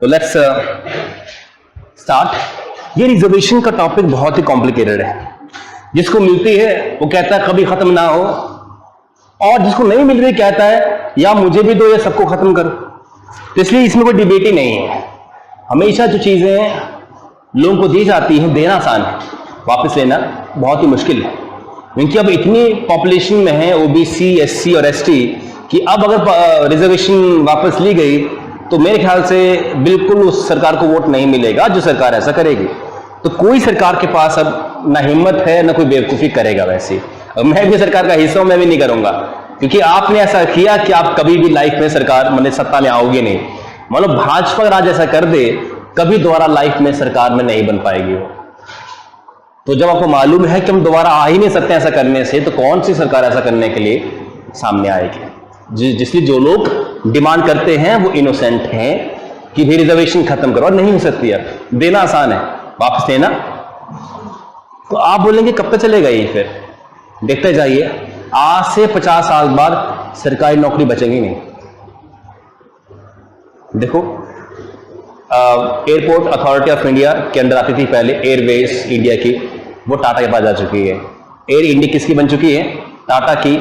तो let's start. ये reservation का टॉपिक बहुत ही कॉम्प्लिकेटेड है। जिसको मिलती है वो कहता है कभी खत्म ना हो, और जिसको नहीं मिल रही कहता है या मुझे भी दो या सबको खत्म करो। तो इसलिए इसमें कोई डिबेट ही नहीं है। हमेशा जो चीजें लोगों को दी जाती हैं देना आसान है, वापस लेना बहुत ही मुश्किल है। क्योंकि अब इतनी पॉपुलेशन में है ओबीसी, एससी और एसटी कि अब अगर रिजर्वेशन वापस ली गई तो मेरे ख्याल से बिल्कुल उस सरकार को वोट नहीं मिलेगा जो सरकार ऐसा करेगी। तो कोई सरकार के पास अब ना हिम्मत है ना कोई बेवकूफी करेगा। वैसे मैं भी सरकार का हिस्सा हूं, मैं भी नहीं करूंगा, क्योंकि आपने ऐसा किया कि आप कभी भी लाइफ में सरकार मतलब सत्ता में आओगे नहीं। मतलब भाजपा अगर आज ऐसा कर दे कभी दोबारा लाइफ में सरकार में नहीं बन पाएगी वो। तो जब आपको मालूम है कि हम दोबारा आ ही नहीं सकते ऐसा करने से, तो कौन सी सरकार ऐसा करने के लिए सामने आएगी? जिसलिए जो लोग डिमांड करते हैं वो इनोसेंट हैं कि भी रिजर्वेशन खत्म करो। और नहीं हो सकती है, देना आसान है, वापस लेना। तो आप बोलेंगे कब तक चलेगा ये? फिर देखते जाइए, आज से 50 साल बाद सरकारी नौकरी बचेगी नहीं। देखो, एयरपोर्ट अथॉरिटी ऑफ इंडिया के अंदर आती थी पहले एयरवेज इंडिया की, वो टाटा के पास जा चुकी है। एयर इंडिया किसकी बन चुकी है? टाटा की।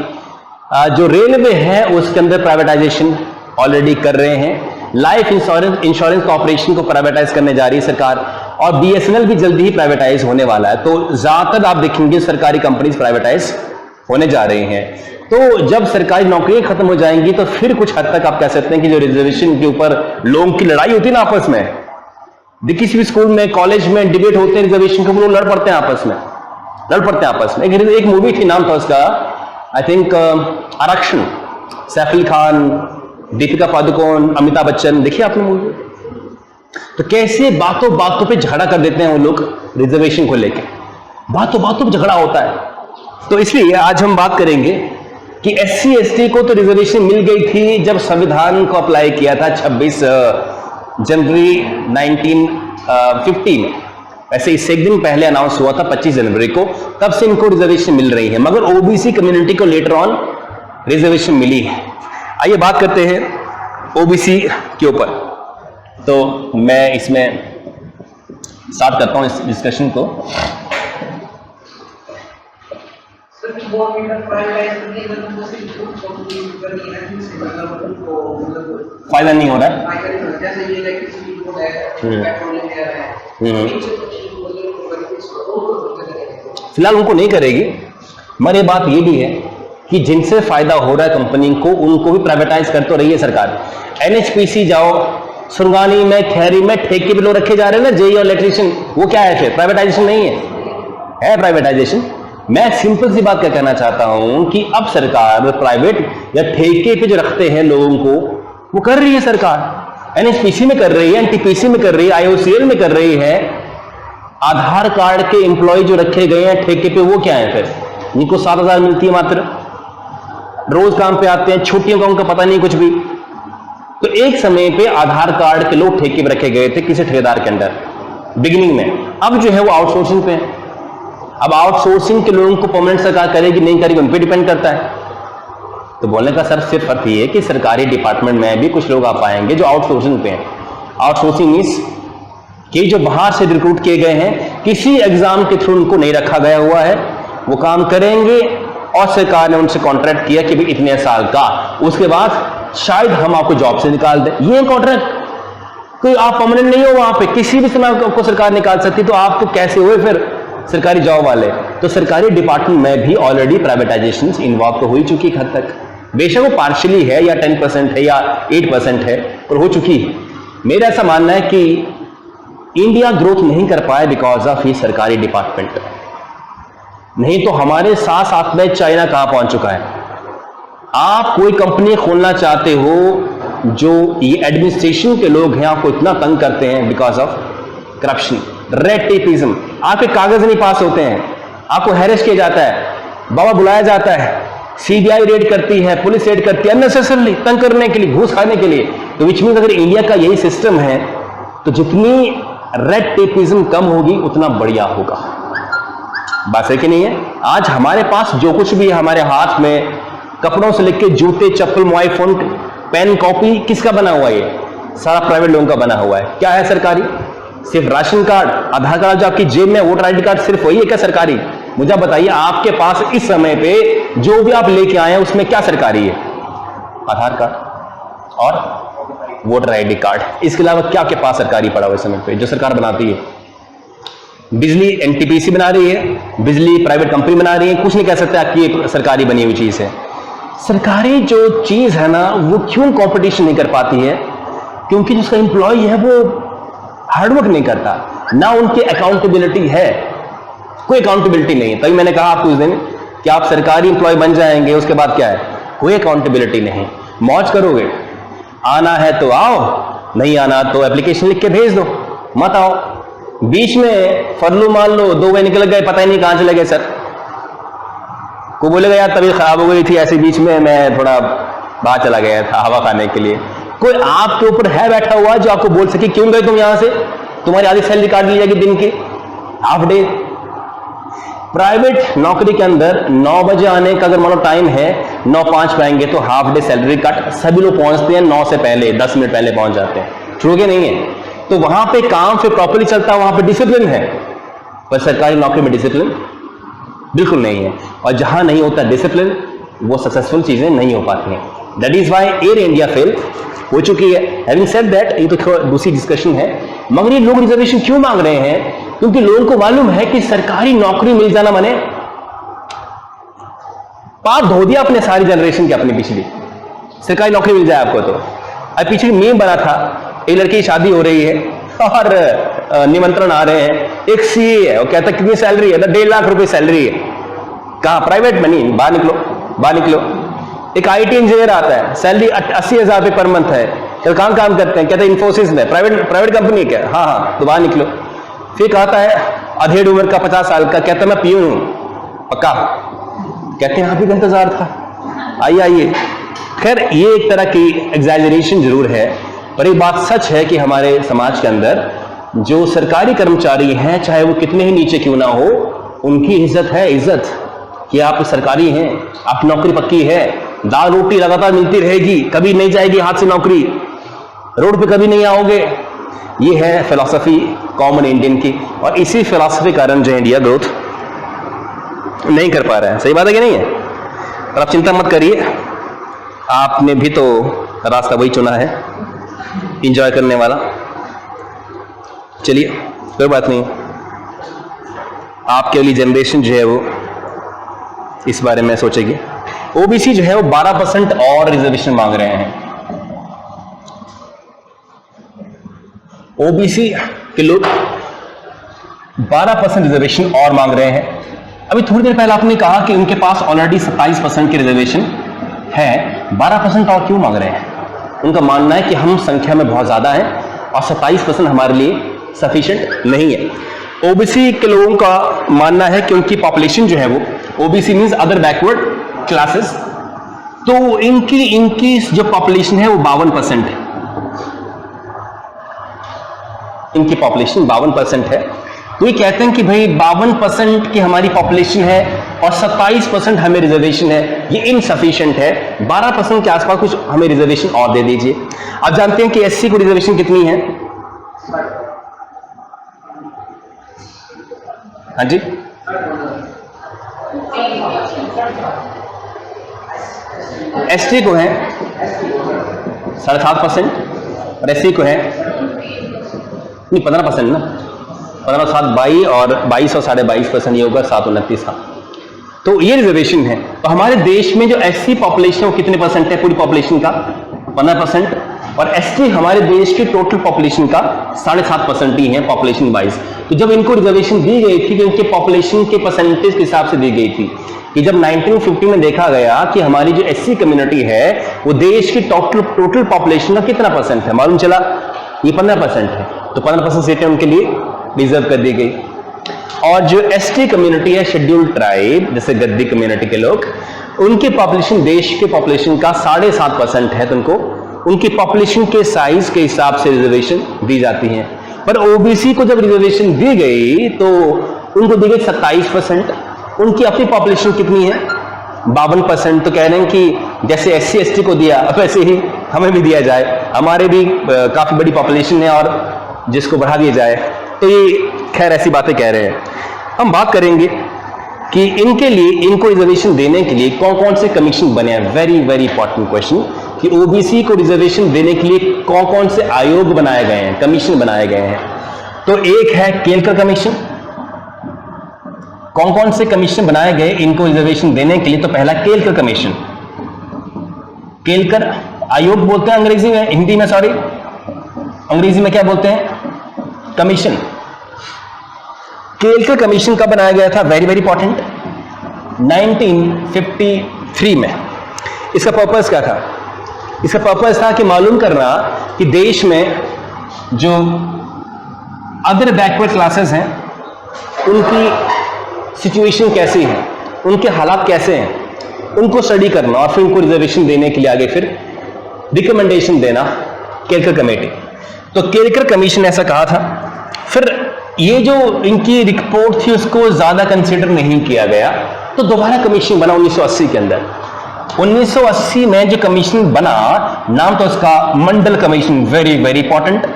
जो रेलवे है उसके अंदर प्राइवेटाइजेशन ऑलरेडी कर रहे हैं। लाइफ इंश्योरेंस कॉर्पोरेशन को प्राइवेटाइज करने जा रही है सरकार, और बीएसएनएल भी जल्दी ही प्राइवेटाइज होने वाला है। तो ज्यादातर आप देखेंगे सरकारी कंपनीज प्राइवेटाइज होने जा रही हैं। तो जब सरकारी नौकरियां खत्म हो जाएंगी तो फिर कुछ हद तक आप कह सकते हैं कि जो रिजर्वेशन के ऊपर लोगों की लड़ाई होती है ना आपस में, किसी भी स्कूल में कॉलेज में डिबेट होते हैं रिजर्वेशन के ऊपर, लड़ पड़ते हैं आपस में, एक मूवी थी, नाम था उसका आई थिंक आरक्षण, सैफ अली खान, दीपिका पादुकोण, अमिताभ बच्चन, देखिए आपने मूवी। तो कैसे बातों बातों पे झगड़ा कर देते हैं वो लोग रिजर्वेशन को लेकर, बातों बातों पे झगड़ा होता है। तो इसलिए आज हम बात करेंगे कि एससी एसटी को तो रिजर्वेशन मिल गई थी जब संविधान को अप्लाई किया था 26 जनवरी 1950 में। वैसे इससे एक दिन पहले अनाउंस हुआ था 25 जनवरी को, तब से इनको रिजर्वेशन मिल रही है। मगर ओबीसी कम्युनिटी को लेटर ऑन रिजर्वेशन मिली है। आइए बात करते हैं ओबीसी के ऊपर। तो मैं इसमें स्टार्ट करता हूं इस डिस्कशन को। फायदा नहीं हो रहा है। फिलहाल उनको नहीं करेगी, मगर ये बात ये भी है कि जिनसे फायदा हो रहा है कंपनी को उनको भी प्राइवेटाइज कर तो रही है सरकार। एनएचपीसी जाओ, सुरगानी में, खैरी में ठेके पे लोग रखे जा रहे हैं ना, जेई और इलेक्ट्रीशियन, वो क्या है? फिर प्राइवेटाइजेशन नहीं है प्राइवेटाइजेशन। मैं सिंपल सी बात क्या कहना चाहता हूं कि अब सरकार प्राइवेट या ठेके पे जो रखते हैं लोगों को वो कर रही है सरकार। एनएचपीसी में कर रही है, एनटीपीसी में कर रही है, आईओसीएल में कर रही है। आधार कार्ड के एम्प्लॉय जो रखे गए हैं ठेके पे वो क्या है? फिर इनको 7,000 मिलती है मात्र, रोज काम पे आते हैं, छुट्टियों का उनका पता नहीं कुछ भी। तो एक समय पे आधार कार्ड के लोग ठेके पे रखे गए थे किसी ठेकेदार के अंदर बिगिनिंग में। अब जो है वो आउटसोर्सिंग पे है। अब आउटसोर्सिंग के लोगों को परमानेंट सरकार करेगी नहीं करेगी उन पे डिपेंड करता है। तो बोलने का सर सिर्फ अर्थ ये है कि सरकारी डिपार्टमेंट में भी कुछ लोग आ पाएंगे जो आउटसोर्सिंग पे हैं। आउटसोर्सिंग मींस कि जो बाहर से रिक्रूट किए गए हैं, किसी एग्जाम के थ्रू उनको नहीं रखा गया हुआ है, वो काम करेंगे और सरकार ने उनसे कॉन्ट्रैक्ट किया कि भाई इतने साल का, उसके बाद शायद हम आपको जॉब से निकाल दें। ये कॉन्ट्रैक्ट, कोई आप परमानेंट नहीं हो वहां पे, किसी भी समय आपको सरकार निकाल सकती। तो आप तो कैसे हुए फिर सरकारी जॉब वाले? तो सरकारी डिपार्टमेंट में भी ऑलरेडी प्राइवेटाइजेशन इन्वॉल्व तो हो ही चुकी है हद तक। बेशक वो पार्शियली है या 10% है या 8% है, पर हो चुकी है। मेरा ऐसा मानना है कि इंडिया ग्रोथ नहीं कर पाया बिकॉज ऑफ ये सरकारी डिपार्टमेंट। नहीं तो हमारे साथ साथ में चाइना कहां पहुंच चुका है। आप कोई कंपनी खोलना चाहते हो, जो ये एडमिनिस्ट्रेशन के लोग हैं आपको इतना तंग करते हैं because of corruption, red tapism. आपके कागज नहीं पास होते हैं, आपको हैरेस किया जाता है, बाबा बुलाया जाता है, सीबीआई रेड करती है, पुलिस रेड करती है अननेसेसरली, तंग करने के लिए, घूस खाने के लिए। तो विच मींस अगर इंडिया का यही सिस्टम है तो जितनी रेड टेपिज्म कम होगी उतना बढ़िया होगा। बात है कि नहीं है? आज हमारे पास जो कुछ भी है हमारे हाथ में, कपड़ों से लेकर जूते, चप्पल, मोबाइल फोन, पेन, कॉपी, किसका बना हुआ है? सारा प्राइवेट लोगों का बना हुआ है। क्या है सरकारी? सिर्फ राशन कार्ड, आधार कार्ड जो आपकी जेब में, वोटर आईडी कार्ड, सिर्फ वही है क्या सरकारी? मुझे आप बताइए, आपके पास इस समय पे जो भी आप लेके आए हैं उसमें क्या सरकारी है? आधार कार्ड और वोटर आईडी कार्ड। इसके अलावा क्या आपके पास सरकारी पड़ा हुआ इस समय पे जो सरकार बनाती है? बिजली एनटीपीसी बना रही है, बिजली प्राइवेट कंपनी बना रही है, कुछ नहीं कह सकते आपकी ये सरकारी बनी हुई चीज है। सरकारी जो चीज है ना, वो क्यों कंपटीशन नहीं कर पाती है? क्योंकि जिसका एम्प्लॉय है वो हार्डवर्क नहीं करता, ना उनकी अकाउंटेबिलिटी है, कोई अकाउंटेबिलिटी नहीं है। तभी मैंने कहा आपको उस दिन कि आप सरकारी एम्प्लॉय बन जाएंगे, उसके बाद क्या है? कोई अकाउंटेबिलिटी नहीं, मौज करोगे, आना है तो आओ, नहीं आना तो एप्लीकेशन लिख के भेज दो, मत आओ। बीच में फरलू मान लो 2 महीने निकल गए, पता ही नहीं कहां चले गए सर। को बोलेगा यार तबीयत खराब हो गई थी, ऐसे बीच में मैं थोड़ा बाहर चला गया था हवा खाने के लिए। कोई आपके ऊपर है बैठा हुआ जो आपको बोल सके क्यों गए तुम यहां से, तुम्हारी आधी सैलरी काट ली जाएगी दिन की, हाफ डे। प्राइवेट नौकरी के अंदर 9 बजे आने का अगर मानो टाइम है, 9:05 पे आएंगे तो हाफ डे सैलरी कट। सभी लोग पहुंचते हैं 9 से पहले, 10 मिनट पहले पहुंच जाते हैं, ट्रू के नहीं है? तो वहां पे काम फिर प्रॉपर्ली चलता है, वहां पे डिसिप्लिन है। पर सरकारी नौकरी में डिसिप्लिन बिल्कुल नहीं है, और जहां नहीं होता डिसिप्लिन वो सक्सेसफुल चीजें नहीं हो पाती हैं। That is why Air India fail हो चुकी है। हैविंग सेड दैट, ये तो दूसरी डिस्कशन है, मगर ये लोग रिजर्वेशन क्यों मांग रहे हैं? क्योंकि लोगों को मालूम है कि सरकारी नौकरी मिल जाना माने पाप धो दिया अपने सारी जनरेशन की, अपनी पिछली। सरकारी नौकरी मिल जाए आपको तो। अब पीछे मीम बना था, एक लड़की की शादी हो रही है और निमंत्रण आ रहे हैं, एक सीए है, वो कहता है कितनी सैलरी है? 1.5 लाख रुपए सैलरी है। कहां? प्राइवेट में नहीं, बाहर निकलो, बाहर निकलो। एक आईटी इंजीनियर आता है, सैलरी 80,000 रुपए पर मंथ है, तो कहां काम करते हैं? कहते हैं इन्फोसिस में, प्राइवेट कंपनी क्या? हाँ, तो बाहर निकलो। फिर कहता है अधेड़ उम्र का 50 साल का, कहता है मैं पीऊं हूं, पक्का? कहते हैं आप ही का इंतजार था, आइए आइए। खैर ये एक तरह की एग्जैजरेशन जरूर है, पर एक बात सच है कि हमारे समाज के अंदर जो सरकारी कर्मचारी हैं, चाहे वो कितने ही नीचे क्यों ना हो, उनकी इज्जत है, इज्जत कि आप सरकारी हैं, आपकी नौकरी पक्की है, दाल रोटी लगातार मिलती रहेगी, कभी नहीं जाएगी हाथ से नौकरी, रोड पे कभी नहीं आओगे। ये है फिलॉसफी कॉमन इंडियन की, और इसी फिलॉसफी कारण जो इंडिया ग्रोथ नहीं कर पा रहा है। सही बात है कि नहीं है? पर आप चिंता मत करिए, आपने भी तो रास्ता वही चुना है, इंजॉय करने वाला। चलिए कोई बात नहीं, आपके अगली जनरेशन जो है वो इस बारे में सोचेगी। ओबीसी जो है वो 12% और रिजर्वेशन मांग रहे हैं। ओबीसी के लोग 12% रिजर्वेशन और मांग रहे हैं। अभी थोड़ी देर पहले आपने कहा कि उनके पास ऑलरेडी 27% की रिजर्वेशन है, 12% और क्यों मांग रहे हैं? उनका मानना है कि हम संख्या में बहुत ज्यादा हैं और 27% हमारे लिए सफिशिएंट नहीं है। ओबीसी के लोगों का मानना है कि उनकी पॉपुलेशन जो है वो, OBC means other backward classes, तो इनकी जो पॉपुलेशन है वो 52% है। इनकी पॉपुलेशन 52% है। तो ये कहते हैं कि भाई 52% की हमारी पॉपुलेशन है और 27% हमें रिजर्वेशन है, ये इनसफिशिएंट है। 12% के आसपास कुछ हमें रिजर्वेशन और दे दीजिए। आप जानते हैं कि एससी को रिजर्वेशन कितनी है? हाँ जी, एसटी को है 7.5% और एससी को है नहीं 15% ना, 15 7 22 और 22 और 22.5%, ये होगा 729 का। तो ये रिजर्वेशन है। तो हमारे देश में जो एससी पॉपुलेशन है वो कितने परसेंट है पूरी पॉपुलेशन का? 15%। और एसटी हमारे देश के टोटल पॉपुलेशन का 7.5% ही है पॉपुलेशन वाइज। तो जब इनको रिजर्वेशन दी गई थी तो इनके पॉपुलेशन के परसेंटेज के हिसाब से दी गई थी कि जब 1950 में देखा गया कि हमारी जो एससी कम्युनिटी है वो देश की टोटल पॉपुलेशन का कितना परसेंट है, मालूम चला ये 15% है। तो 15% सीटें उनके लिए रिजर्व कर दी गई। और जो एसटी कम्युनिटी है, शेड्यूल्ड ट्राइब, जैसे गद्दी कम्युनिटी के लोग, उनकी पॉपुलेशन देश के पॉपुलेशन का 7.5% है। तो उनको उनकी पॉपुलेशन के साइज के हिसाब से रिजर्वेशन दी जाती है। पर ओबीसी को जब रिजर्वेशन दी गई तो उनको दी गई 27%। उनकी अपनी पॉपुलेशन कितनी है? 52%। तो कह रहे हैं कि जैसे एससी एसटी को दिया वैसे ही हमें भी दिया जाए, हमारे भी काफी बड़ी पॉपुलेशन है और जिसको बढ़ा दिया जाए। तो ये खैर ऐसी बातें कह रहे हैं। हम बात करेंगे कि इनके लिए, इनको रिजर्वेशन देने के लिए कौन कौन से कमीशन बने हैं। वेरी वेरी इंपॉर्टेंट क्वेश्चन कि ओबीसी को रिजर्वेशन देने के लिए कौन कौन से आयोग बनाए गए हैं, कमीशन बनाए गए हैं। तो एक है केलकर कमीशन। कौन कौन से कमीशन बनाए गए इनको रिजर्वेशन देने के लिए? तो पहला केलकर कमीशन। केलकर आयोग बोलते हैं अंग्रेजी में, हिंदी में सॉरी, अंग्रेजी में क्या बोलते हैं? कमीशन। केलकर कमीशन कब बनाया गया था? वेरी वेरी इंपॉर्टेंट, 1953 में। इसका पर्पस क्या था? इसका पर्पस था कि मालूम करना कि देश में जो अदर बैकवर्ड क्लासेस हैं उनकी सिचुएशन कैसी है, उनके हालात कैसे हैं, उनको स्टडी करना और फिर उनको रिजर्वेशन देने के लिए आगे फिर रिकमेंडेशन देना, केलकर कमेटी। तो केलकर कमीशन ऐसा कहा था। फिर ये जो इनकी रिपोर्ट थी उसको ज्यादा कंसीडर नहीं किया गया, तो दोबारा कमीशन बना 1980 के अंदर। 1980 में जो कमीशन बना, नाम तो उसका मंडल कमीशन। वेरी वेरी इंपॉर्टेंट,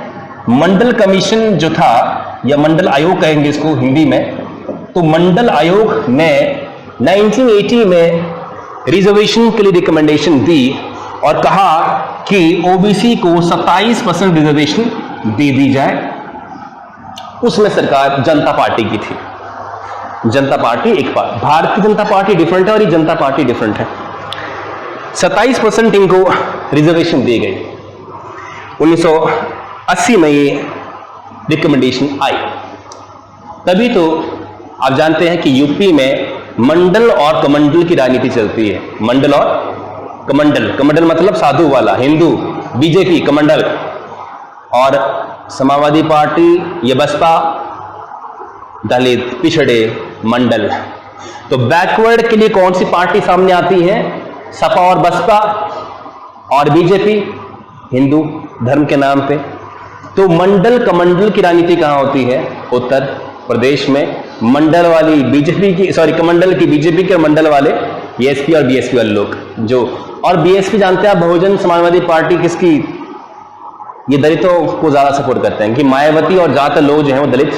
मंडल कमीशन जो था, या मंडल आयोग कहेंगे इसको हिंदी में। तो मंडल आयोग ने 1980 में रिजर्वेशन के लिए रिकमेंडेशन दी और कहा कि ओबीसी को 27% रिजर्वेशन दे दी जाए। उसमें सरकार जनता पार्टी की थी। जनता पार्टी एक बार, भारतीय जनता पार्टी डिफरेंट है और ये जनता पार्टी डिफरेंट है। 27% इनको रिजर्वेशन दी गई। 1980 में ये रिकमेंडेशन आई। तभी तो आप जानते हैं कि यूपी में मंडल और कमंडल की राजनीति चलती है। मंडल और कमंडल, कमंडल मतलब साधु वाला, हिंदू, बीजेपी कमंडल, और समाजवादी पार्टी या बसपा दलित पिछड़े मंडल। तो बैकवर्ड के लिए कौन सी पार्टी सामने आती है? सपा और बसपा, और बीजेपी हिंदू धर्म के नाम पे। तो मंडल कमंडल की राजनीति कहां होती है? उत्तर प्रदेश में। मंडल वाली बीजेपी की, सॉरी कमंडल की बीजेपी के, और मंडल वाले एसपी और बीएसपी वाले लोग जो, और बीएसपी जानते हैं आप, बहुजन समाजवादी पार्टी किसकी, ये दलितों को ज्यादा सपोर्ट करते हैं कि मायावती और ज्यादातर लोग जो हैं वो दलित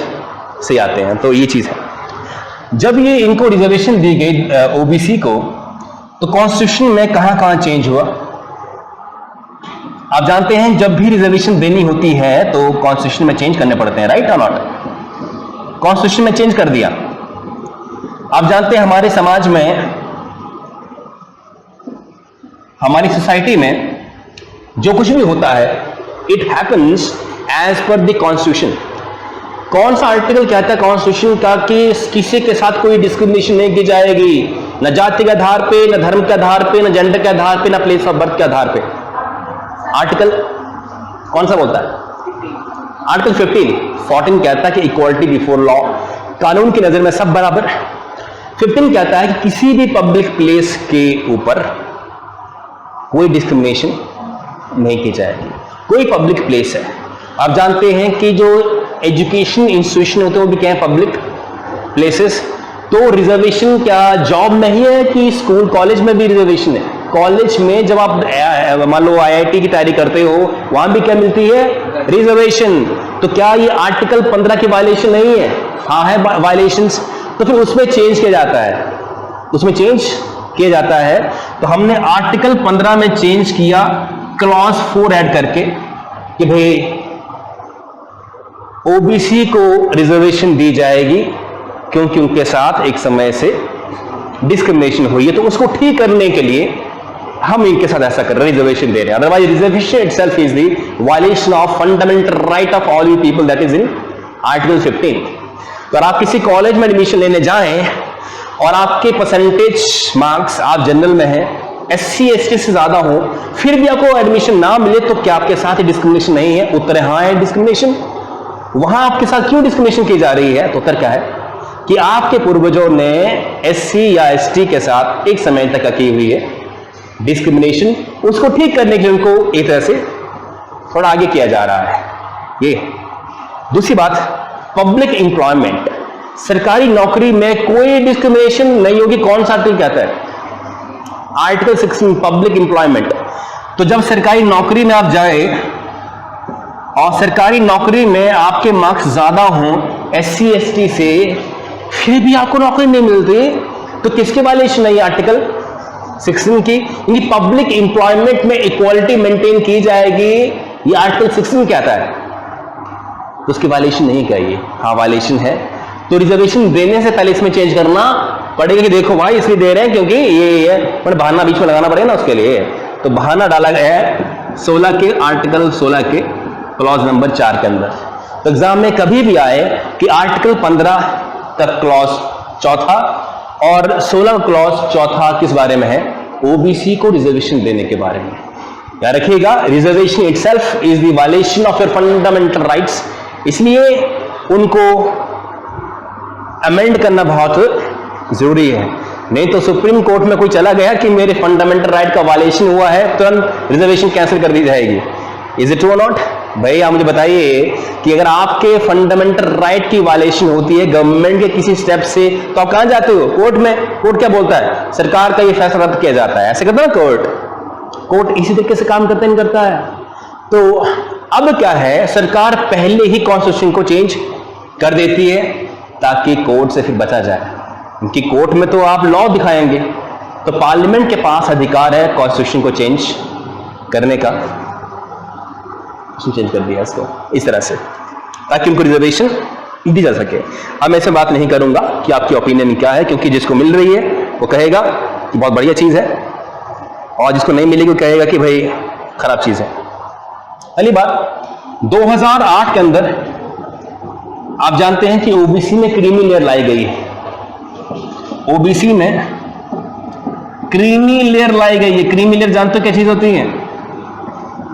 से आते हैं। तो ये चीज है। जब ये इनको रिजर्वेशन दी गई ओबीसी को, तो कॉन्स्टिट्यूशन में कहां कहां चेंज हुआ? आप जानते हैं जब भी रिजर्वेशन देनी होती है तो कॉन्स्टिट्यूशन में चेंज करने पड़ते हैं, राइट और नॉट? कॉन्स्टिट्यूशन में चेंज कर दिया। आप जानते हैं हमारे समाज में, हमारी सोसाइटी में जो कुछ भी होता है, it happens as per the constitution. कौन सा आर्टिकल कहता है कॉन्स्टिट्यूशन का कि किसी के साथ कोई डिस्क्रिमिनेशन नहीं की जाएगी, न जाति के आधार पे, न धर्म के आधार पे, न जेंडर के आधार पे, न प्लेस ऑफ बर्थ के आधार पे? आर्टिकल कौन सा बोलता है? आर्टिकल 14 कहता है कि इक्वालिटी बिफोर लॉ, कानून की नजर में सब बराबर। 15 कहता है कि किसी भी पब्लिक प्लेस के ऊपर कोई डिस्क्रिमिनेशन नहीं की जाएगी। कोई पब्लिक प्लेस है, आप जानते हैं कि जो एजुकेशन इंस्टीट्यूशन होते हैं वो भी क्या है? Public places. तो रिजर्वेशन क्या जॉब नहीं है कि स्कूल कॉलेज में भी रिजर्वेशन है? कॉलेज में जब आप मान लो आईआईटी की तैयारी करते हो, वहां भी क्या मिलती है? रिजर्वेशन। तो क्या ये आर्टिकल 15 की वायलेशन नहीं है? हाँ है वायलेशंस। तो फिर उसमें चेंज किया जाता है, उसमें चेंज किया जाता है। तो हमने आर्टिकल 15 में चेंज किया क्लॉज 4 ऐड करके कि भाई ओबीसी को रिजर्वेशन दी जाएगी क्योंकि उनके साथ एक समय से डिस्क्रिमिनेशन हुई है। तो उसको ठीक करने के लिए हम इनके साथ ऐसा कर रहे हैं, रिजर्वेशन दे रहे हैं। Otherwise reservation itself is the violation of fundamental right of all you people, that is in article 15। तो अगर आप किसी कॉलेज में एडमिशन लेने जाएं और आपके परसेंटेज मार्क्स, आप जनरल में हैं, SC ST से ज्यादा हो, फिर भी आपको एडमिशन ना मिले, तो क्या आपके साथ डिस्क्रिमिनेशन नहीं है? उत्तर है हाँ है डिस्क्रिमिनेशन। वहां आपके साथ क्यों डिस्क्रिमिनेशन की जा रही है? तो उत्तर क्या है कि आपके पूर्वजों ने SC या ST के साथ एक समय तक की हुई है डिस्क्रिमिनेशन, उसको ठीक करने के लिए उनको एक तरह से थोड़ा आगे किया जा रहा है। ये दूसरी बात, पब्लिक एम्प्लॉयमेंट, सरकारी नौकरी में कोई डिस्क्रिमिनेशन नहीं होगी। कौन सा आर्टिकल कहता है? Article 16 public employment. तो जब सरकारी नौकरी में आप जाए और सरकारी नौकरी में आपके मार्क्स ज्यादा हों SC ST से, फिर भी आपको नौकरी नहीं मिलती, तो किसके वायलेशन है ये आर्टिकल 16 की? यानी पब्लिक एम्प्लॉयमेंट में इक्वालिटी मेंटेन की जाएगी, ये आर्टिकल 16 कहता है। तो उसकी वायलेशन नहीं चाहिए। हाँ वायलेशन है, तो रिजर्वेशन देने से पहले इसमें चेंज करना पड़ेगा कि देखो भाई इसलिए दे रहे हैं क्योंकि ये पर बहाना बीच में लगाना पड़ेगा ना उसके लिए। तो बहाना डाला गया है 16 के आर्टिकल 16 के क्लॉज नंबर 4 के अंदर। तो एग्जाम में कभी भी आए कि आर्टिकल 15 का क्लॉज चौथा और 16 का क्लॉज चौथा किस बारे में है? OBC को रिजर्वेशन देने के बारे में। याद रखिएगा, reservation itself is the violation of your fundamental rights, इसलिए उनको अमेंड करना बहुत जरूरी है। नहीं तो सुप्रीम कोर्ट में कोई चला गया कि मेरे फंडामेंटल राइट का वायलेशन हुआ है, तुरंत रिजर्वेशन कैंसिल कर दी जाएगी। इज इट ट्रू और नॉट? भाई आप मुझे बताइए कि अगर आपके फंडामेंटल राइट की वायलेशन होती है गवर्नमेंट के किसी स्टेप से, तो आप कहां जाते हो? कोर्ट में। कोर्ट क्या बोलता है? सरकार का ये फैसला रद्द किया जाता है, ऐसे करता है ना कोर्ट। कोर्ट इसी तरीके से काम करता नहीं करता है। तो अब क्या है, सरकार पहले ही कॉन्स्टिट्यूशन को चेंज कर देती है ताकि कोर्ट से फिर बचा जाए, क्योंकि कोर्ट में तो आप लॉ दिखाएंगे। तो पार्लियामेंट के पास अधिकार है कॉन्स्टिट्यूशन को चेंज करने का, चेंज कर दिया इसको इस तरह से ताकि उनको रिजर्वेशन दी जा सके। अब मैं इसमें बात नहीं करूंगा कि आपकी ओपिनियन क्या है, क्योंकि जिसको मिल रही है वो कहेगा कि बहुत बढ़िया चीज है, और जिसको नहीं मिलेगी वो कहेगा कि भाई खराब चीज है। पहली बात, 2008 के अंदर आप जानते हैं कि OBC में क्रीमी लेयर लाई गई है। OBC में क्रीमी लेयर लाई गई है। क्रीमी लेयर जानते हो क्या चीज होती है?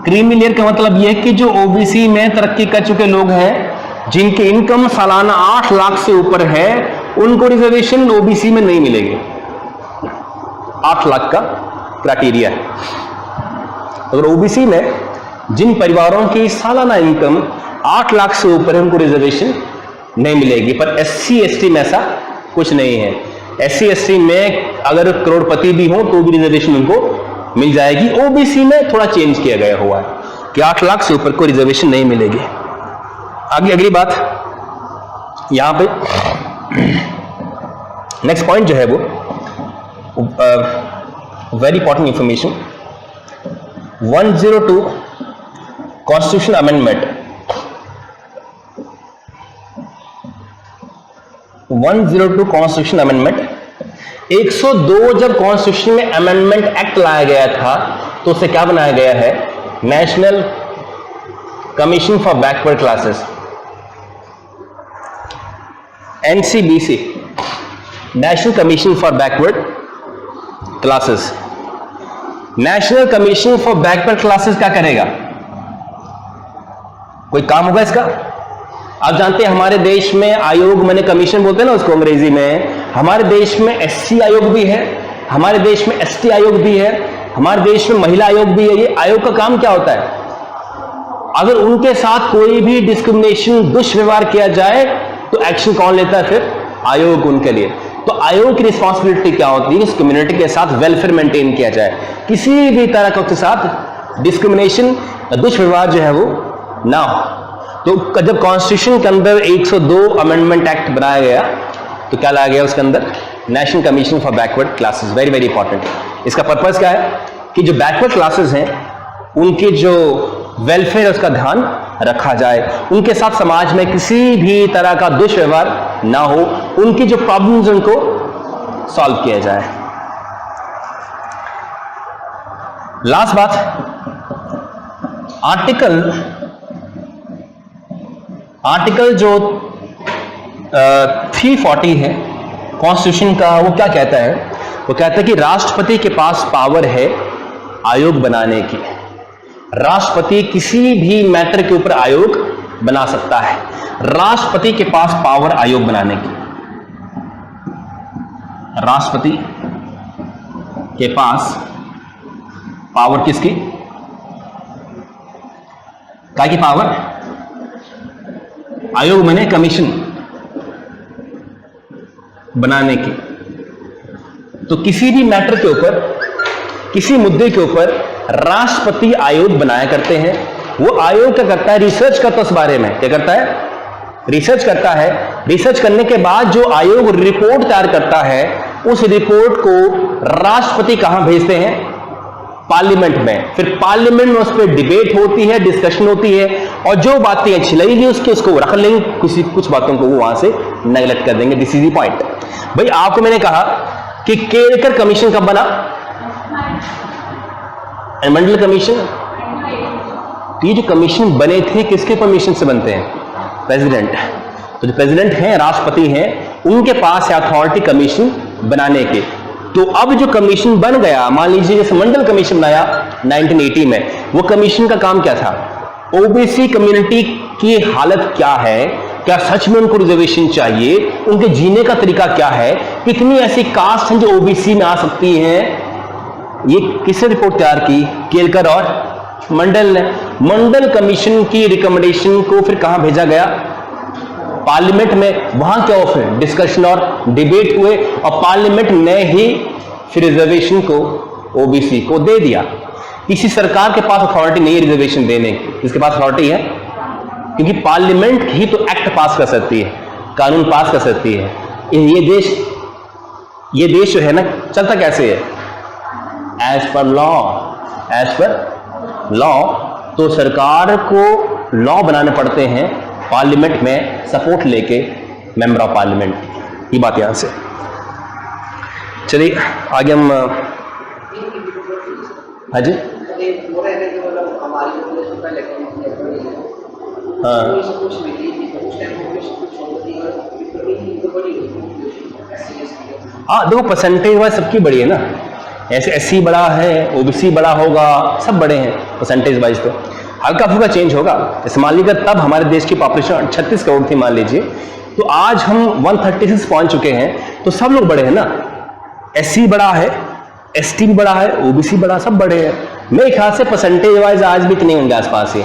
क्रीमी लेयर का मतलब यह है कि जो OBC में तरक्की कर चुके लोग हैं, जिनकी इनकम सालाना 8 लाख से ऊपर है, उनको रिजर्वेशन OBC में नहीं मिलेगी। 8 लाख का क्राइटेरिया है। अगर OBC में जिन परिवारों की सालाना इनकम 8 लाख से ऊपर है, उनको रिजर्वेशन नहीं मिलेगी। पर SC ST में ऐसा कुछ नहीं है। SC ST में अगर करोड़पति भी हो तो भी रिजर्वेशन उनको मिल जाएगी। OBC में थोड़ा चेंज किया गया हुआ है कि 8 लाख से ऊपर को रिजर्वेशन नहीं मिलेगी। आगे अगली बात यहां पे नेक्स्ट पॉइंट जो है वो very important information, 102 constitution amendment, 102 constitution amendment 102 जब कॉन्स्टिट्यूशन में अमेंडमेंट एक्ट लाया गया था तो उसे क्या बनाया गया है? National commission for backward classes, NCBC, national commission for backward classes. National commission for backward classes क्या करेगा? कोई काम होगा इसका? आप जानते हैं हमारे देश में आयोग, मैंने कमीशन बोलते हैं ना उसको अंग्रेजी में, हमारे देश में SC आयोग भी है, हमारे देश में ST आयोग भी है, हमारे देश में महिला आयोग भी है। ये आयोग का काम क्या होता है? अगर उनके साथ कोई भी डिस्क्रिमिनेशन, दुष्व्यवहार किया जाए तो एक्शन कौन लेता है? फिर आयोग उनके लिए। तो आयोग की रिस्पॉन्सिबिलिटी क्या होती है? इस कम्युनिटी के साथ वेलफेयर मेंटेन किया जाए, किसी भी तरह का उसके साथ डिस्क्रिमिनेशन, दुष्व्यवहार जो है वो ना हो। तो जब कॉन्स्टिट्यूशन के अंदर 102 अमेंडमेंट एक्ट बनाया गया तो क्या लाया गया उसके अंदर? National commission for backward classes. Very very important. इसका पर्पस क्या है कि जो बैकवर्ड क्लासेस हैं उनके जो वेलफेयर उसका ध्यान रखा जाए, उनके साथ समाज में किसी भी तरह का दुष्व्यवहार ना हो, उनकी जो प्रॉब्लम्स उनको सॉल्व किया जाए। लास्ट बात, आर्टिकल जो 340 है कॉन्स्टिट्यूशन का, वो क्या कहता है? वो कहता है कि राष्ट्रपति के पास पावर है आयोग बनाने की। राष्ट्रपति किसी भी मैटर के ऊपर आयोग बना सकता है। राष्ट्रपति के पास पावर आयोग बनाने की। राष्ट्रपति के पास पावर किसकी? क्या की पावर? आयोग बने कमीशन बनाने की। तो किसी भी मैटर के ऊपर, किसी मुद्दे के ऊपर राष्ट्रपति आयोग बनाया करते हैं। वो आयोग क्या करता है, रिसर्च करता है उस बारे में, क्या करता है, रिसर्च करता है। रिसर्च करने के बाद जो आयोग रिपोर्ट तैयार करता है, उस रिपोर्ट को राष्ट्रपति कहां भेजते हैं, पार्लियामेंट में। फिर पार्लियामेंट में उस पर डिबेट होती है, डिस्कशन होती है, और जो बातें अच्छी लगेगी उसको वो रख लेंगे, कुछ बातों को वो वहां से नेगलेक्ट कर देंगे। This is the point. भाई आपको मैंने कहा कि केरकर कमीशन कब बना, मंडल कमीशन। ये जो कमीशन बने थे किसके परमिशन से बनते हैं, प्रेसिडेंट। तो जो प्रेसिडेंट हैं, राष्ट्रपति हैं, उनके पास है अथॉरिटी कमीशन बनाने के। तो अब जो कमीशन बन गया, मान लीजिए जैसे मंडल कमीशन बनाया 1980 में, वो कमीशन का काम क्या था, ओबीसी कम्युनिटी की हालत क्या है, क्या सच में उनको रिजर्वेशन चाहिए, उनके जीने का तरीका क्या है, कितनी ऐसी कास्ट हैं जो ओबीसी में आ सकती हैं। ये किसने रिपोर्ट तैयार की, केरकर और मंडल ने। मंडल कमीशन की रिकमेंडेशन को फिर कहां भेजा गया, पार्लियामेंट में। वहां क्या हुआ, फिर डिस्कशन और डिबेट हुए, और पार्लियामेंट ने ही फिर रिजर्वेशन को ओबीसी को दे दिया। किसी सरकार के पास अथॉरिटी नहीं है रिजर्वेशन देने की, किसके पास अथॉरिटी है, क्योंकि पार्लियामेंट ही तो एक्ट पास कर सकती है, कानून पास कर सकती है। ये देश जो है ना, चलता कैसे है, as per law, as per law. तो सरकार को लॉ बनाने पड़ते हैं पार्लियामेंट में सपोर्ट लेके, मेंबर ऑफ पार्लियामेंट। ये बात यहां से। चलिए आगे हम, हाँ जी, हाँ हाँ, देखो परसेंटेज वाइज सबकी बड़ी है ना, ऐसे एससी बड़ा है, ओबीसी बड़ा होगा, सब बड़े हैं परसेंटेज वाइज। तो हल्का फुल्का चेंज होगा। जैसे मान लीजिए तब हमारे देश की पॉपुलेशन 36 करोड़ थी मान लीजिए, तो आज हम 136 पहुंच चुके हैं, तो सब लोग बड़े हैं ना, एससी बड़ा है, एसटी भी बड़ा है, ओबीसी बड़ा, सब बड़े हैं। मेरे ख्याल से परसेंटेज वाइज आज भी इतने होंगे आसपास ही।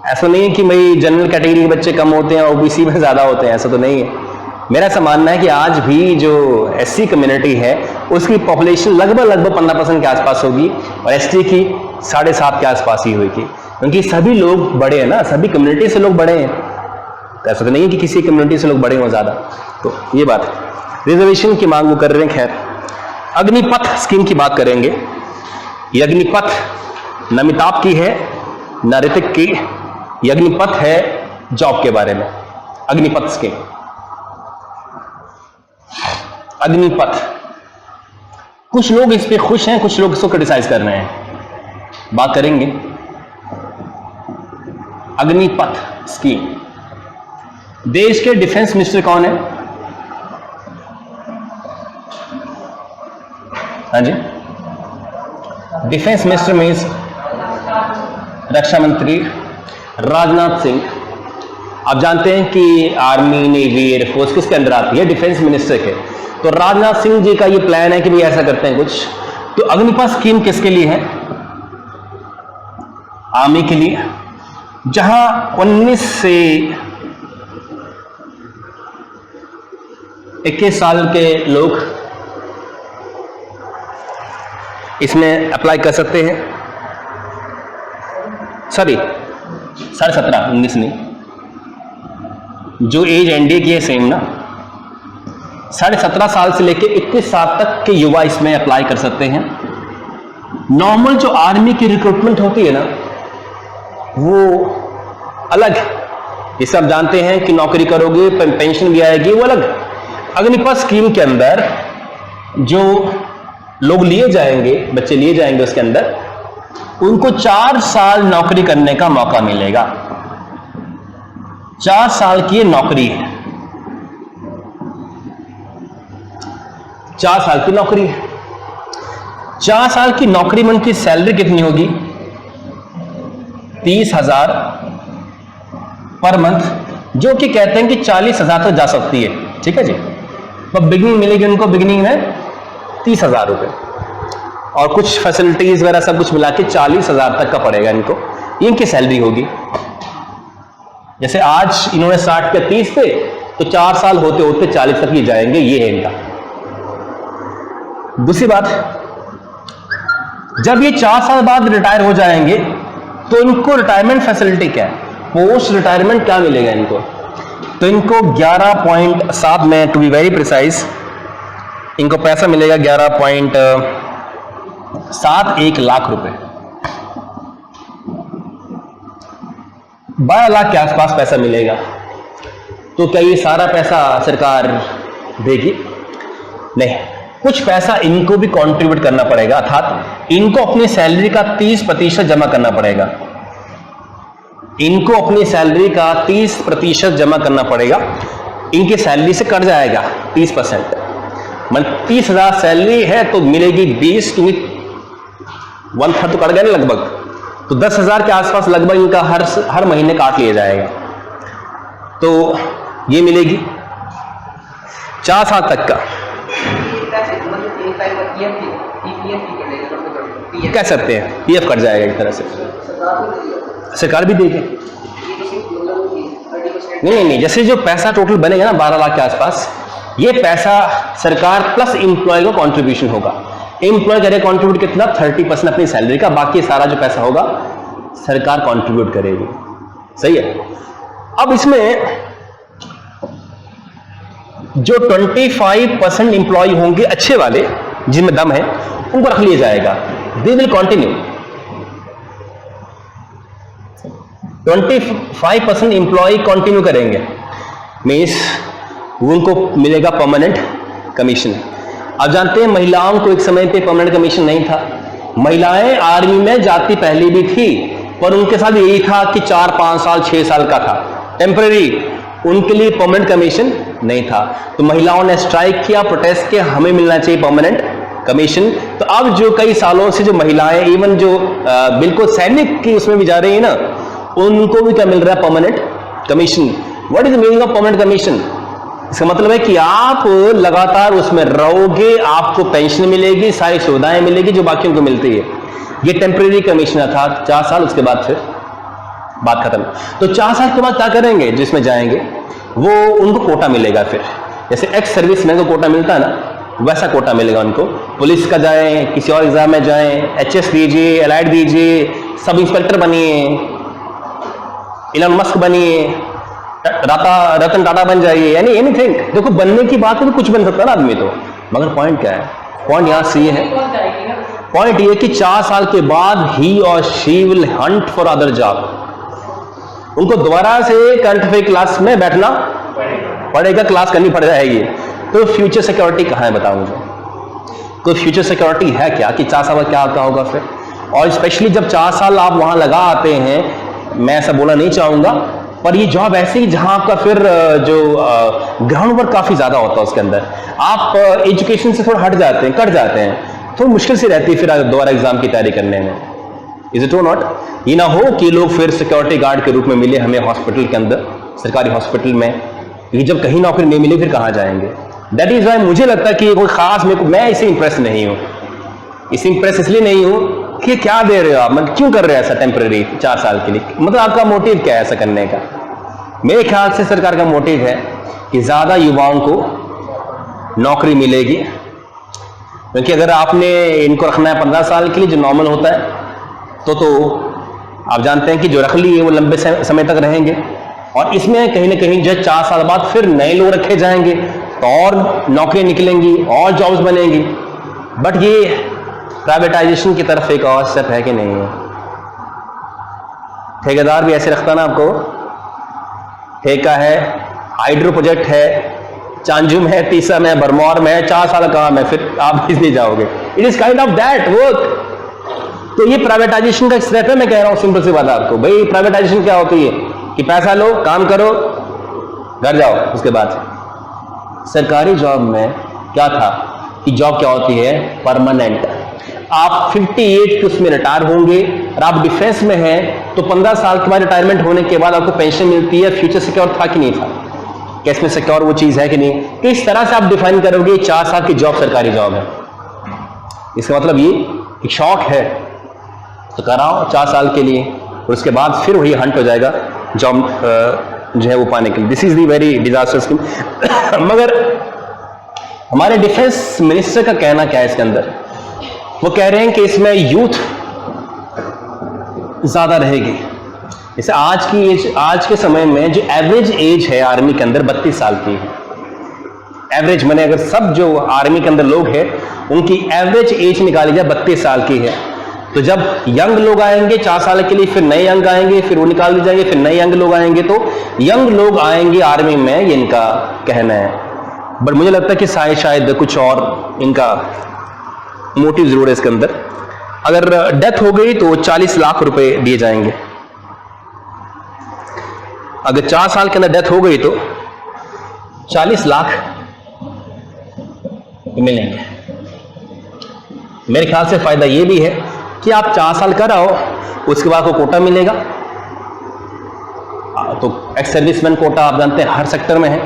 ऐसा नहीं है कि भाई जनरल कैटेगरी के बच्चे कम होते हैं, ओबीसी में ज्यादा होते हैं, ऐसा तो नहीं है। मेरा ऐसा मानना है कि आज भी जो एससी कम्युनिटी है उसकी पॉपुलेशन लगभग 15% के आसपास होगी, और एसटी की 7.5 के आसपास ही होगी, क्योंकि सभी लोग बड़े हैं ना, सभी कम्युनिटी से लोग बड़े हैं। तो ऐसा तो नहीं है कि किसी कम्युनिटी से लोग बड़े हों ज्यादा। तो ये बात है, रिजर्वेशन की मांग वो कर रहे हैं। खैर, अग्निपथ स्कीम की बात करेंगे। ये अग्निपथ न अमिताभ की है न ऋतिक की, ये अग्निपथ है जॉब के बारे में। अग्निपथ स्कीम, अग्निपथ, कुछ लोग इस पे खुश हैं, कुछ लोग इसको क्रिटिसाइज कर रहे हैं। बात करेंगे अग्निपथ स्कीम। देश के डिफेंस मिनिस्टर कौन है, हाँ जी, डिफेंस मिनिस्टर मीन्स रक्षा मंत्री राजनाथ सिंह। आप जानते हैं कि आर्मी, नेवी, एयरफोर्स किसके अंदर आती है, डिफेंस मिनिस्टर के। तो राजनाथ सिंह जी का ये प्लान है कि भाई ऐसा करते हैं कुछ। तो अग्निपथ स्कीम किसके लिए है, आर्मी के लिए, जहां 19 से 21 साल के लोग इसमें अप्लाई कर सकते हैं। सॉरी 17.5, 19 नहीं, जो एज एनडीए की है सेम ना, 17.5 साल से लेकर 21 साल तक के युवा इसमें अप्लाई कर सकते हैं। नॉर्मल जो आर्मी की रिक्रूटमेंट होती है ना, वो अलग है। जैसे आप जानते हैं कि नौकरी करोगे पेंशन भी आएगी, वो अलग। अग्निपथ स्कीम के अंदर जो लोग लिए जाएंगे, बच्चे लिए जाएंगे, उसके अंदर उनको 4 साल नौकरी करने का मौका मिलेगा। 4 साल की नौकरी है, 4 साल की नौकरी है। 4 साल की नौकरी में उनकी सैलरी कितनी होगी, 30,000 पर मंथ, जो कि कहते हैं कि 40,000 तक जा सकती है। ठीक है जी, तो बिगनिंग मिलेगी उनको, बिगनिंग में 30,000 रुपए, और कुछ फैसिलिटीज वगैरह सब कुछ मिला के 40,000 तक का पड़ेगा इनको, इनकी सैलरी होगी। जैसे आज इन्होंने 60 पे 30 पे, तो 4 साल होते होते 40 तक ही जाएंगे, ये है इनका। दूसरी बात, जब ये 4 साल बाद रिटायर हो जाएंगे तो इनको रिटायरमेंट फैसिलिटी क्या है, पोस्ट रिटायरमेंट क्या मिलेगा इनको? तो इनको 11.7 में, टू बी वेरी प्रिसाइज, इनको पैसा मिलेगा 11.71 लाख रुपए, 12 लाख के आसपास पैसा मिलेगा। तो क्या ये सारा पैसा सरकार देगी? नहीं, कुछ पैसा इनको भी कंट्रीब्यूट करना पड़ेगा, अर्थात इनको अपनी सैलरी का 30% जमा करना पड़ेगा। इनको अपनी सैलरी का 30% जमा करना पड़ेगा। इनकी सैलरी से कट जाएगा 30%, मतलब 30,000 सैलरी है तो मिलेगी 20, क्योंकि 1/3 तो कट गया ना लगभग, तो 10,000 के आसपास लगभग इनका हर महीने काट लिया जाएगा। तो ये मिलेगी 4 साल तक का। कह सकते हैं पीएफ कट जाएगा एक तरह से, सरकार भी देगी। नहीं, जैसे जो पैसा टोटल बनेगा ना 12 लाख के आसपास, ये पैसा सरकार प्लस एम्प्लॉय का कंट्रीब्यूशन होगा। एम्प्लॉय करेगा कंट्रीब्यूट कितना? 30% अपनी सैलरी का, बाकी सारा जो पैसा होगा सरकार कंट्रीब्यूट करेगी। सही है। अब इसमें जो 25% एम्प्लॉय होंगे अच्छे वाले, जिनमें दम है, उनको रख लिया जाएगा। They will continue. 25% employ continue करेंगे, मीन्स उनको मिलेगा परमानेंट कमीशन। अब जानते हैं महिलाओं को एक समय पे परमानेंट कमीशन नहीं था। महिलाएं आर्मी में जाती पहले भी थी, पर उनके साथ यही था कि 4, 5 साल, 6 साल का था, टेम्पररी, उनके लिए परमानेंट कमीशन नहीं था। तो महिलाओं ने स्ट्राइक किया, प्रोटेस्ट किया, हमें मिलना चाहिए परमानेंट कमीशन। तो अब जो कई सालों से जो महिलाएं, इवन जो बिल्कुल सैनिक की उसमें भी जा रही है ना, उनको भी क्या मिल रहा है? Permanent commission. What is the meaning of permanent commission? इसका मतलब है कि आप लगातार उसमें रहोगे, आपको पेंशन मिलेगी, सारी सुविधाएं मिलेगी जो बाकियों को मिलती है। ये टेम्परेरी कमीशन था 4 साल, उसके बाद फिर बात खत्म। तो 4 साल के बाद क्या करेंगे? जिसमें जाएंगे वो उनको कोटा मिलेगा। फिर जैसे एक्स सर्विस मैन को कोटा मिलता है ना, वैसा कोटा मिलेगा उनको। पुलिस का जाएं, किसी और एग्जाम में जाएं, एचएस दीजिए, एलाइड दीजिए, सब इंस्पेक्टर बनिए, इलॉन मस्क बनिए, रतन टाटा बन जाइए, यानी एनीथिंग। देखो, बनने की बात है तो कुछ बन सकता है ना आदमी तो, मगर पॉइंट क्या है? पॉइंट यहां से ये है, पॉइंट ये कि 4 साल के बाद ही और she will Hunt for other job. उनको दोबारा से करंट अफेयर क्लास में बैठना पड़ेगा, क्लास करनी पड़ जाएगी। तो फ्यूचर सिक्योरिटी कहाँ है बताओ मुझे? कोई फ्यूचर सिक्योरिटी है क्या कि 4 साल बाद क्या होगा फिर? और स्पेशली जब 4 साल आप वहां लगा आते हैं, मैं ऐसा बोलना नहीं चाहूंगा, पर ये जॉब ऐसी ही जहां आपका फिर जो ग्राउंड वर्क काफी ज्यादा होता है, उसके अंदर आप एजुकेशन से थोड़ा हट जाते हैं, कट जाते हैं, थोड़ी मुश्किल से रहती है फिर दोबारा एग्जाम की तैयारी करने में। इज इट और नॉट? ये ना हो कि लोग फिर सिक्योरिटी गार्ड के रूप में मिले हमें हॉस्पिटल के अंदर, सरकारी हॉस्पिटल में, ये जब कहीं नौकरी नहीं मिली फिर कहाँ जाएंगे? दैट इज वाई मुझे लगता है कि कोई खास मैं इसे इंप्रेस नहीं हूँ। इसे इंप्रेस इसलिए नहीं हूँ कि क्या दे रहे हो आप, मतलब क्यों कर रहे हो ऐसा टेम्पररी 4 साल के लिए? मतलब आपका मोटिव क्या है ऐसा करने का? मेरे ख्याल से सरकार का मोटिव है कि ज्यादा युवाओं को नौकरी मिलेगी, क्योंकि अगर आपने इनको रखना है 15 साल के लिए जो नॉर्मल होता है, तो आप जानते हैं कि जो रख लिए वो लंबे समय तक रहेंगे, और इसमें कहीं ना कहीं जो 4 साल बाद फिर नए लोग रखे जाएंगे तो और नौकरियां निकलेंगी और जॉब्स बनेंगी। बट ये प्राइवेटाइजेशन की तरफ एक और स्टेप है कि नहीं है? ठेकेदार भी ऐसे रखता ना आपको, ठेका है, हाइड्रो प्रोजेक्ट है, चांजुम है, तीसा में, बरमौर में, 4 साल का काम है, फिर आप इसलिए जाओगे। It is kind of that work. तो ये प्राइवेटाइजेशन का स्टेप है। मैं कह रहा हूं सिंपल सी बात आपको, भाई प्राइवेटाइजेशन क्या होती है कि पैसा लो, काम करो, घर जाओ। उसके बाद सरकारी जॉब में क्या था कि जॉब क्या होती है? परमानेंट। आप 58 के उसमें रिटायर होंगे और आप डिफेंस में हैं तो 15 साल के बाद रिटायरमेंट होने के बाद आपको पेंशन मिलती है। फ्यूचर सिक्योर था कि नहीं था? क्या इसमें सिक्योर वो चीज है कि नहीं? किस तरह से आप डिफाइन करोगे 4 साल की जॉब सरकारी जॉब है? इसका मतलब ये एक शौक है तो कराओ 4 साल के लिए, और उसके बाद फिर वही हंट हो जाएगा जॉब जो है वो पाने के लिए। This is the very disaster scheme. मगर हमारे डिफेंस मिनिस्टर का कहना क्या है इसके अंदर वो कह रहे हैं कि इसमें यूथ ज्यादा रहेगी। जैसे आज के समय में जो एवरेज एज है आर्मी के अंदर 32 साल की है। एवरेज माने अगर सब जो आर्मी के अंदर लोग हैं उनकी एवरेज एज निकाली जाए 32 साल की है। तो जब यंग लोग आएंगे 4 साल के लिए, फिर नए यंग आएंगे, फिर वो निकाल दिए जाएंगे, फिर नए यंग लोग आएंगे, तो यंग लोग आएंगे आर्मी में, ये इनका कहना है। बट मुझे लगता है कि शायद कुछ और इनका मोटिव जरूर है इसके अंदर। अगर डेथ हो गई तो 40 लाख रुपए दिए जाएंगे। अगर 4 साल के अंदर डेथ हो गई तो 40 लाख मिलेंगे। मेरे ख्याल से फायदा यह भी है कि आप 4 साल कर आओ, उसके बाद को कोटा मिलेगा। तो एक्स सर्विसमैन कोटा आप जानते हैं हर सेक्टर में है,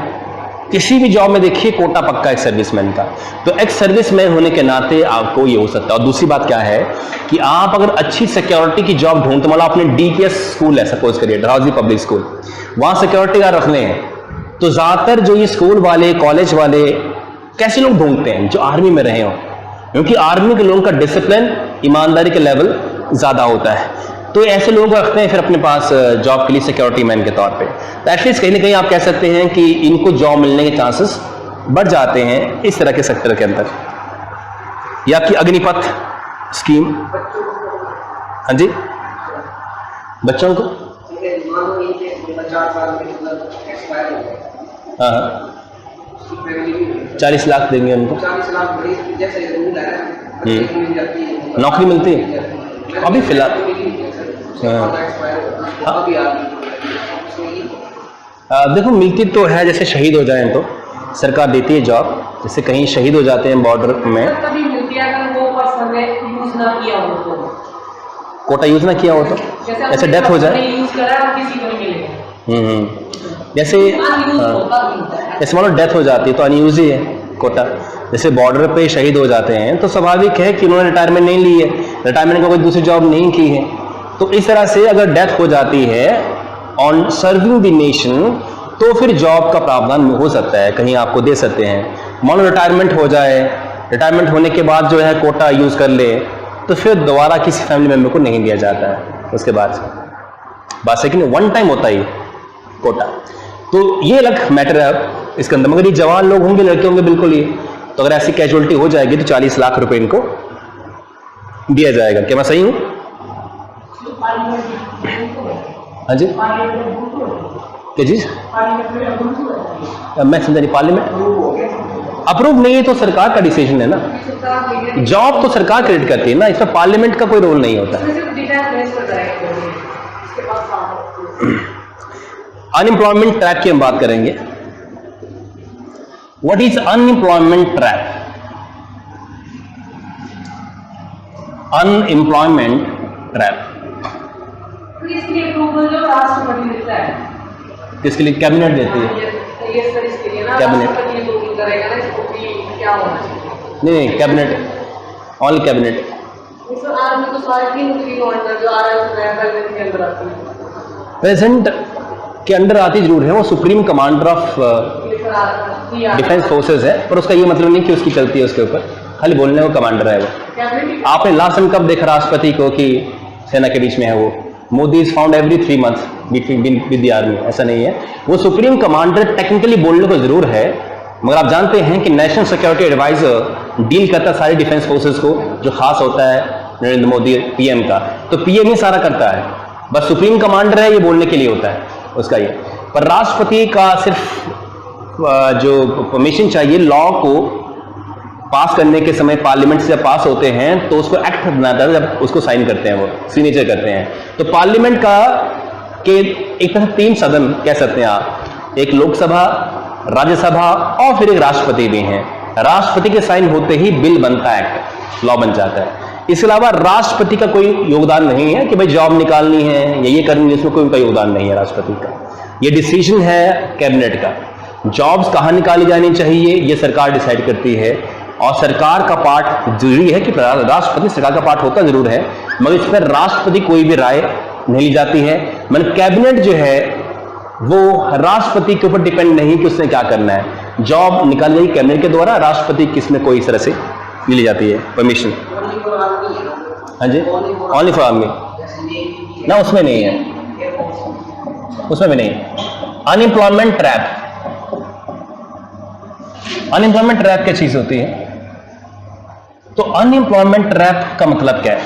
किसी भी जॉब में देखिए कोटा पक्का एक्स सर्विसमैन का। तो एक्स सर्विसमैन होने के नाते आपको ये हो सकता है। और दूसरी बात क्या है कि आप अगर अच्छी सिक्योरिटी की जॉब ढूंढते, मतलब आपने DPS स्कूल है सपोज करिए, डलहौजी पब्लिक स्कूल, वहां सिक्योरिटी गार्ड रखने हैं, तो ज्यादातर जो ये स्कूल वाले कॉलेज वाले कैसे लोग ढूंढते हैं जो आर्मी में रहे हो, क्योंकि आर्मी के लोगों का डिसिप्लिन, ईमानदारी के लेवल ज्यादा होता है। तो ऐसे लोग रखते हैं फिर अपने पास जॉब के लिए सिक्योरिटी मैन के तौर पे। तो एटलीस्ट कहीं ना कहीं आप कह सकते हैं कि इनको जॉब मिलने के चांसेस बढ़ जाते हैं इस तरह के सेक्टर के अंदर। या कि अग्निपथ स्कीम, हाँ जी, बच्चों को हाँ 40 लाख देंगे उनको, 40 लाख जैसे रूल है, नौकरी मिलती है अभी फिलहाल। देखो मिलती तो है, जैसे शहीद हो जाएं तो सरकार देती है जॉब, जैसे कहीं शहीद हो जाते हैं बॉर्डर में, तभी मिलती है अगर वो पर्सन ने यूज ना किया हो तो, कोटा यूज ना किया हो तो, जैसे डेथ हो जाए, यूज करा किसी को नहीं मिलेगा। जैसे मान लो डेथ हो जाती है तो अनयूज ही है कोटा। जैसे बॉर्डर पे शहीद हो जाते हैं तो स्वाभाविक है कि उन्होंने रिटायरमेंट नहीं ली है, रिटायरमेंट का कोई दूसरी जॉब नहीं की है, तो इस तरह से अगर डेथ हो जाती है ऑन सर्विंग द नेशन तो फिर जॉब का प्रावधान हो सकता है, कहीं आपको दे सकते हैं। मान लो रिटायरमेंट हो जाए, रिटायरमेंट होने के बाद जो है कोटा यूज कर ले, तो फिर दोबारा किसी फैमिली मेंबर को नहीं दिया जाता है उसके बाद। बात है कि नहीं, वन टाइम होता ही कोटा। तो ये अलग मैटर है इसके अंदर। मगर ये जवान लोग होंगे, लड़के होंगे बिल्कुल ही, तो अगर ऐसी कैजुअलिटी हो जाएगी तो 40 लाख रुपए इनको दिया जाएगा। क्या मैं सही हूं? हाँ जी, क्या चीज? मैं समझा नहीं, पार्लियामेंट अप्रूव नहीं है तो सरकार का डिसीजन है ना, जॉब तो सरकार क्रिएट करती है ना, इसमें पार्लियामेंट का कोई रोल नहीं होता है। अनएम्प्लॉयमेंट ट्रैप की हम बात करेंगे। What is unemployment trap? Unemployment trap इसके लिए अप्रूवल जो राष्ट्रपति देता है, किसके लिए? कैबिनेट देती है, ये सर इसके लिए ना कैबिनेट अप्रूवल करेगा ना इसको कि क्या होना चाहिए। नहीं, कैबिनेट, ऑनली कैबिनेट। इसमें आर्मी तो सारे 3 ऑर्डर जो आ रहा है प्रेजेंट के अंदर आती है, प्रेजेंट के अंडर आती जरूर है, वो supreme commander of defence forces है, पर उसका ये मतलब नहीं कि उसकी चलती है उसके ऊपर, खाली बोलने को कमांडर है वो। आपने लास्ट टाइम कब देखा राष्ट्रपति को कि सेना के बीच में है? वो Modi is found every 3 months with the army, ऐसा नहीं है। वो सुप्रीम कमांडर टेक्निकली बोलने को जरूर है, मगर आप जानते हैं कि नेशनल सिक्योरिटी एडवाइजर डील करता है सारे डिफेंस फोर्सेस को, जो खास होता है नरेंद्र मोदी PM का, तो PM ही सारा करता है, बस सुप्रीम कमांडर है, ये बोलने के लिए होता है उसका ये। पर राष्ट्रपति का सिर्फ जो परमिशन चाहिए लॉ को पास करने के समय, पार्लियामेंट से जब पास होते हैं तो उसको एक्ट बनाता है, जब उसको साइन करते हैं, वो सिग्नेचर करते हैं। तो पार्लियामेंट का के एक तरह 3 सदन कह सकते हैं आप, एक लोकसभा, राज्यसभा और फिर एक राष्ट्रपति भी हैं। राष्ट्रपति के साइन होते ही बिल बनता है, एक्ट लॉ बन जाता है। इसके अलावा राष्ट्रपति का कोई योगदान नहीं है कि भाई जॉब निकालनी है या ये करनी है, इसमें कोई उनका योगदान नहीं है राष्ट्रपति का। ये डिसीजन है कैबिनेट का। जॉब्स कहाँ निकाली जानी चाहिए ये सरकार डिसाइड करती है, और सरकार का पार्ट जरूरी है कि राष्ट्रपति सरकार का पार्ट होता जरूर है, मगर इस पर राष्ट्रपति कोई भी राय नहीं ली जाती है। मतलब कैबिनेट जो है वो राष्ट्रपति के ऊपर डिपेंड नहीं कि उसने क्या करना है, जॉब निकाली जाएगी कैबिनेट के द्वारा, राष्ट्रपति किसमें कोई इस तरह से ली जाती है परमिशन। फॉर आर्मी है। हाँ जी, ओनली फॉर आर्मी ना, उसमें नहीं है, उसमें भी नहीं। अनएम्प्लॉयमेंट ट्रैप, अनएम्प्लॉयमेंट ट्रैप क्या चीज होती है? तो अनएम्प्लॉयमेंट ट्रैप का मतलब क्या है?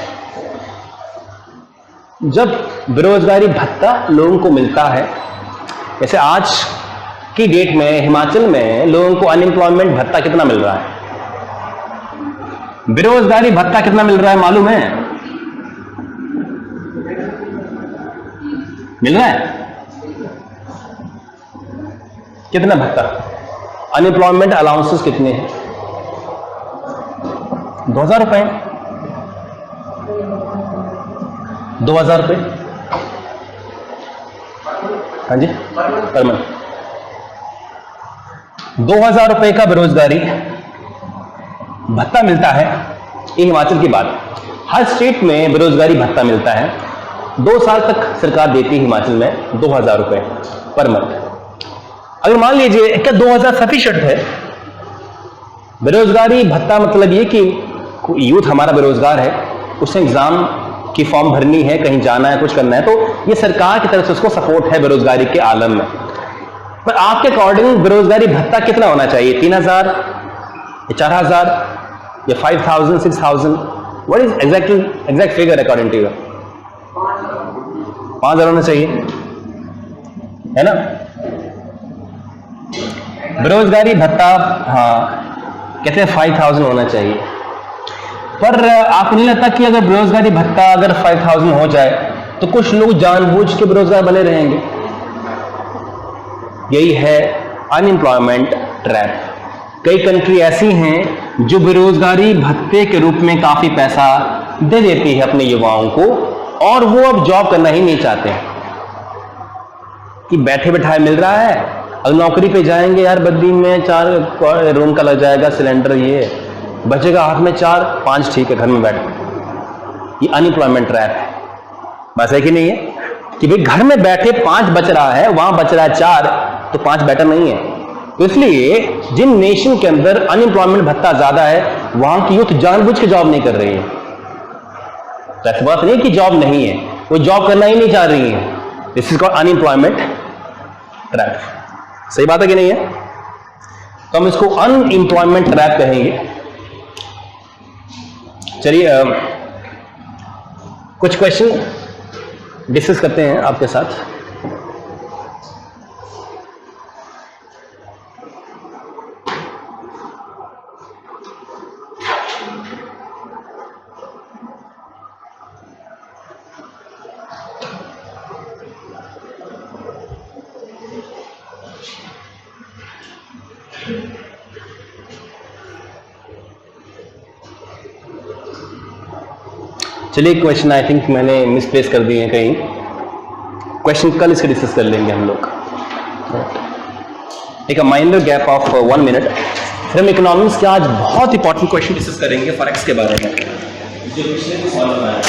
जब बेरोजगारी भत्ता लोगों को मिलता है, जैसे आज की डेट में हिमाचल में लोगों को अनएम्प्लॉयमेंट भत्ता कितना मिल रहा है? बेरोजगारी भत्ता कितना मिल रहा है मालूम है? मिल रहा है कितना भत्ता? अनएम्प्लॉयमेंट अलाउंसेस कितने हैं? 2000 रुपए, 2000 रुपए। हाँ जी, पर मंथ 2000 रुपए का बेरोजगारी भत्ता मिलता है। ये हिमाचल की बात, हर स्टेट में बेरोजगारी भत्ता मिलता है। 2 साल तक सरकार देती है हिमाचल में 2000 रुपए पर मंथ। अगर मान लीजिए क्या 2000 सफिशिएंट है? बेरोजगारी भत्ता मतलब ये कि यूथ हमारा बेरोजगार है, उसे एग्जाम की फॉर्म भरनी है, कहीं जाना है, कुछ करना है, तो ये सरकार की तरफ से उसको सपोर्ट है बेरोजगारी के आलम में। पर आपके अकॉर्डिंग बेरोजगारी भत्ता कितना होना चाहिए? 3000 या 4000 या 5000, 6000? What is exact figure according to you? 5000 होना चाहिए, है ना? बेरोजगारी भत्ता, हाँ कहते हैं 5000 होना चाहिए। पर आपको नहीं लगता कि अगर बेरोजगारी भत्ता अगर 5000 हो जाए तो कुछ लोग जानबूझ के बेरोजगार बने रहेंगे? यही है अनएम्प्लॉयमेंट ट्रैप। कई कंट्री ऐसी हैं जो बेरोजगारी भत्ते के रूप में काफी पैसा दे देती है अपने युवाओं को, और वो अब जॉब करना ही नहीं चाहते हैं कि बैठे बैठाए मिल रहा है, अगर नौकरी पे जाएंगे यार बद्दी में 4 रूम का लग जाएगा, सिलेंडर ये बचेगा हाथ में 4-5, ठीक है घर में बैठ। ये अनएम्प्लॉयमेंट ट्रैप है। बस है कि नहीं है कि भाई घर में बैठे 5 बच रहा है, वहां बच रहा है 4, तो 5 बेटर नहीं है। तो इसलिए जिन नेशन के अंदर अनएम्प्लॉयमेंट भत्ता ज्यादा है, वहां की यूथ जानबूझ के जॉब नहीं कर रही है। तो ऐसी बात नहीं कि जॉब नहीं है, वो जॉब करना ही नहीं चाह रही है। This is called unemployment trap. सही बात है कि नहीं है? तो हम इसको अनएम्प्लॉयमेंट ट्रैप कहेंगे। चलिए कुछ क्वेश्चन डिस्कस करते हैं आपके साथ। चलिए क्वेश्चन आई थिंक मैंने मिसप्लेस कर दिए हैं कहीं। क्वेश्चन कल इसके डिस्कस कर लेंगे हम लोग। एक माइनर गैप ऑफ 1 मिनट, फिर हम इकोनॉमिक्स के आज बहुत इंपॉर्टेंट क्वेश्चन डिस्कस करेंगे फॉरेक्स के बारे में जो पिछले सॉल्व हुआ है।